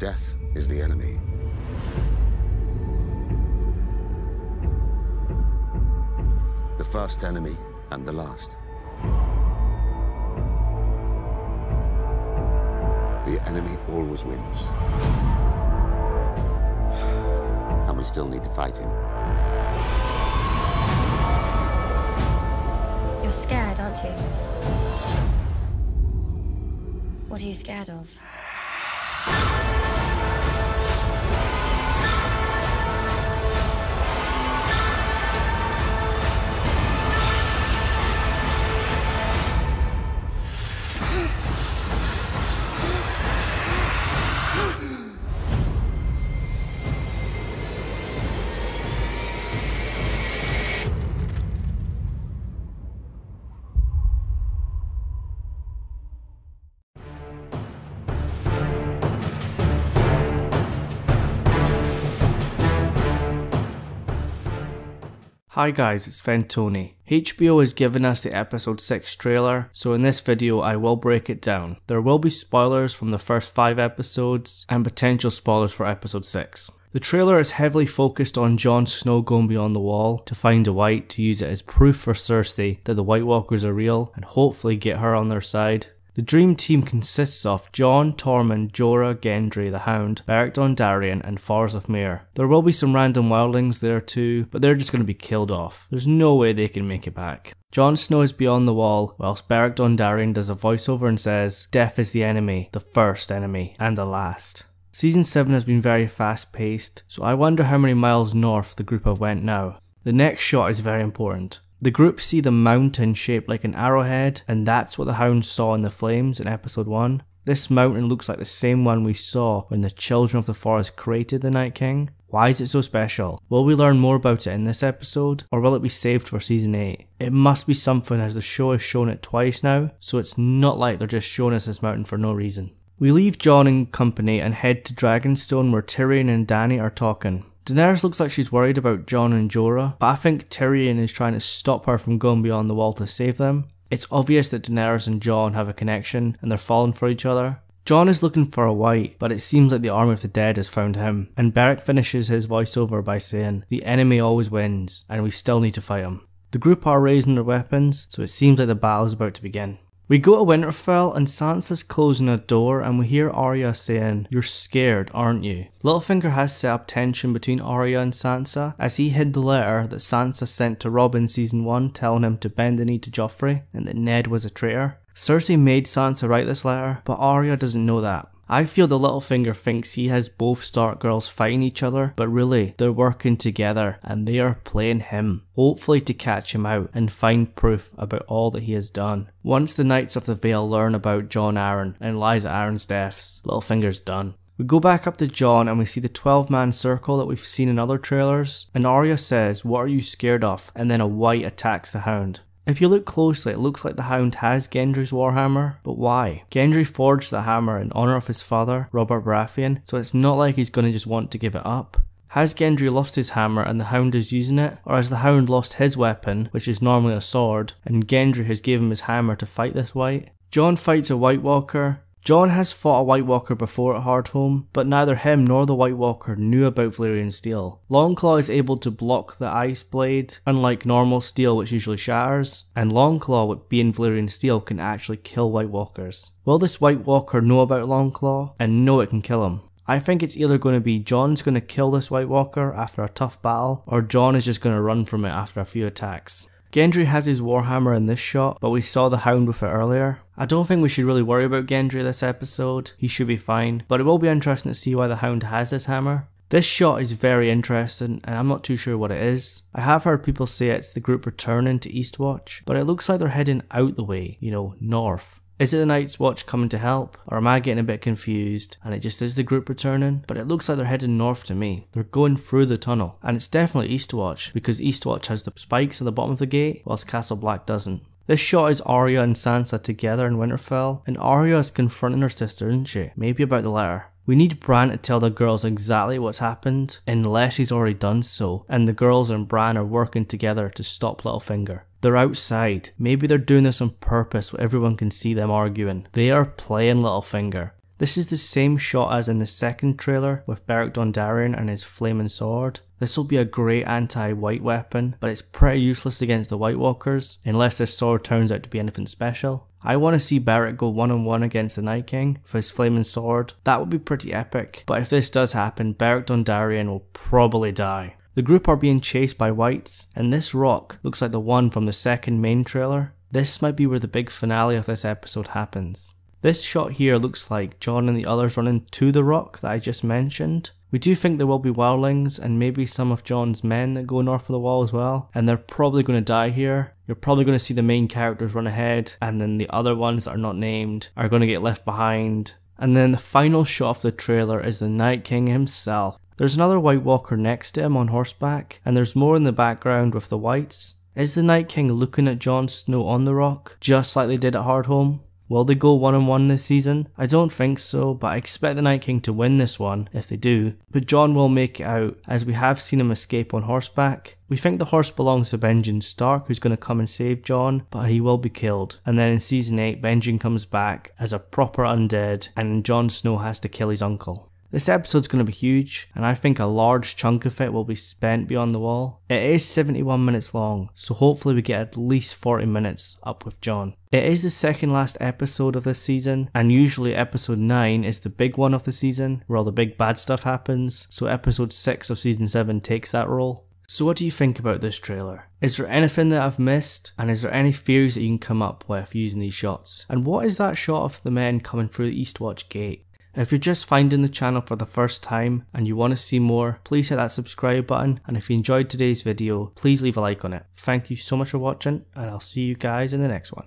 Death is the enemy. The first enemy and the last. The enemy always wins. And we still need to fight him. You're scared, aren't you? What are you scared of? Hi guys, it's Fentony. HBO has given us the episode 6 trailer, so in this video I will break it down. There will be spoilers from the first 5 episodes and potential spoilers for episode 6. The trailer is heavily focused on Jon Snow going beyond the wall to find a white to use it as proof for Cersei that the White Walkers are real and hopefully get her on their side. The dream team consists of Jon, Tormund, Jorah, Gendry, the Hound, Beric Dondarrion and Forest of Myr. There will be some random wildlings there too, but they're just going to be killed off. There's no way they can make it back. Jon Snow is beyond the wall, whilst Beric Dondarrion does a voiceover and says, "Death is the enemy, the first enemy, and the last." Season 7 has been very fast paced, so I wonder how many miles north the group have went now. The next shot is very important. The group see the mountain shaped like an arrowhead, and that's what the Hound saw in the flames in episode 1. This mountain looks like the same one we saw when the Children of the Forest created the Night King. Why is it so special? Will we learn more about it in this episode, or will it be saved for season 8? It must be something as the show has shown it twice now, so it's not like they're just showing us this mountain for no reason. We leave Jon and company and head to Dragonstone where Tyrion and Dany are talking. Daenerys looks like she's worried about Jon and Jorah, but I think Tyrion is trying to stop her from going beyond the wall to save them. It's obvious that Daenerys and Jon have a connection and they're falling for each other. Jon is looking for a white, but it seems like the Army of the Dead has found him, and Beric finishes his voiceover by saying, "The enemy always wins, and we still need to fight him." The group are raising their weapons, so it seems like the battle is about to begin. We go to Winterfell and Sansa's closing a door and we hear Arya saying, "You're scared, aren't you?" Littlefinger has set up tension between Arya and Sansa as he hid the letter that Sansa sent to Robb in season 1 telling him to bend the knee to Joffrey and that Ned was a traitor. Cersei made Sansa write this letter, but Arya doesn't know that. I feel the Littlefinger thinks he has both Stark girls fighting each other, but really, they're working together and they are playing him, hopefully to catch him out and find proof about all that he has done. Once the Knights of the Vale learn about Jon Arryn and Lysa Arryn's deaths, Littlefinger's done. We go back up to Jon and we see the 12-man circle that we've seen in other trailers, and Arya says, "What are you scared of?" and then a white attacks the Hound. If you look closely, it looks like the Hound has Gendry's warhammer, but why? Gendry forged the hammer in honour of his father, Robert Baratheon, so it's not like he's going to just want to give it up. Has Gendry lost his hammer and the Hound is using it, or has the Hound lost his weapon, which is normally a sword, and Gendry has given him his hammer to fight this white? Jon fights a White Walker. Jon has fought a White Walker before at Hardhome, but neither him nor the White Walker knew about Valyrian steel. Longclaw is able to block the ice blade, unlike normal steel which usually shatters, and Longclaw with being Valyrian steel can actually kill White Walkers. Will this White Walker know about Longclaw and know it can kill him? I think it's either going to be Jon's going to kill this White Walker after a tough battle, or Jon is just going to run from it after a few attacks. Gendry has his warhammer in this shot, but we saw the Hound with it earlier. I don't think we should really worry about Gendry this episode, he should be fine, but it will be interesting to see why the Hound has this hammer. This shot is very interesting and I'm not too sure what it is. I have heard people say it's the group returning to Eastwatch, but it looks like they're heading out the way, north. Is it the Night's Watch coming to help, or am I getting a bit confused and it just is the group returning? But it looks like they're heading north to me. They're going through the tunnel, and it's definitely Eastwatch because Eastwatch has the spikes at the bottom of the gate whilst Castle Black doesn't. This shot is Arya and Sansa together in Winterfell, and Arya is confronting her sister, isn't she? Maybe about the letter. We need Bran to tell the girls exactly what's happened, unless he's already done so, and the girls and Bran are working together to stop Littlefinger. They're outside. Maybe they're doing this on purpose so everyone can see them arguing. They are playing Littlefinger. This is the same shot as in the second trailer with Beric Dondarrion and his flaming sword. This will be a great anti-white weapon, but it's pretty useless against the White Walkers, unless this sword turns out to be anything special. I want to see Beric go one-on-one against the Night King for his flaming sword. That would be pretty epic, but if this does happen, Beric Dondarrion will probably die. The group are being chased by whites, and this rock looks like the one from the second main trailer. This might be where the big finale of this episode happens. This shot here looks like Jon and the others running to the rock that I just mentioned. We do think there will be wildlings and maybe some of Jon's men that go north of the wall as well, and they're probably going to die here. You're probably going to see the main characters run ahead, and then the other ones that are not named are going to get left behind. And then the final shot of the trailer is the Night King himself. There's another White Walker next to him on horseback, and there's more in the background with the whites. Is the Night King looking at Jon Snow on the rock, just like they did at Hardhome? Will they go one-on-one this season? I don't think so, but I expect the Night King to win this one, if they do. But Jon will make it out, as we have seen him escape on horseback. We think the horse belongs to Benjen Stark, who's going to come and save Jon, but he will be killed. And then in season 8, Benjen comes back as a proper undead, and Jon Snow has to kill his uncle. This episode's going to be huge, and I think a large chunk of it will be spent beyond the wall. It is 71 minutes long, so hopefully we get at least 40 minutes up with Jon. It is the second last episode of this season, and usually episode 9 is the big one of the season, where all the big bad stuff happens, so episode 6 of season 7 takes that role. So what do you think about this trailer? Is there anything that I've missed? And is there any theories that you can come up with using these shots? And what is that shot of the men coming through the Eastwatch gate? If you're just finding the channel for the first time and you want to see more, please hit that subscribe button, and if you enjoyed today's video, please leave a like on it. Thank you so much for watching, and I'll see you guys in the next one.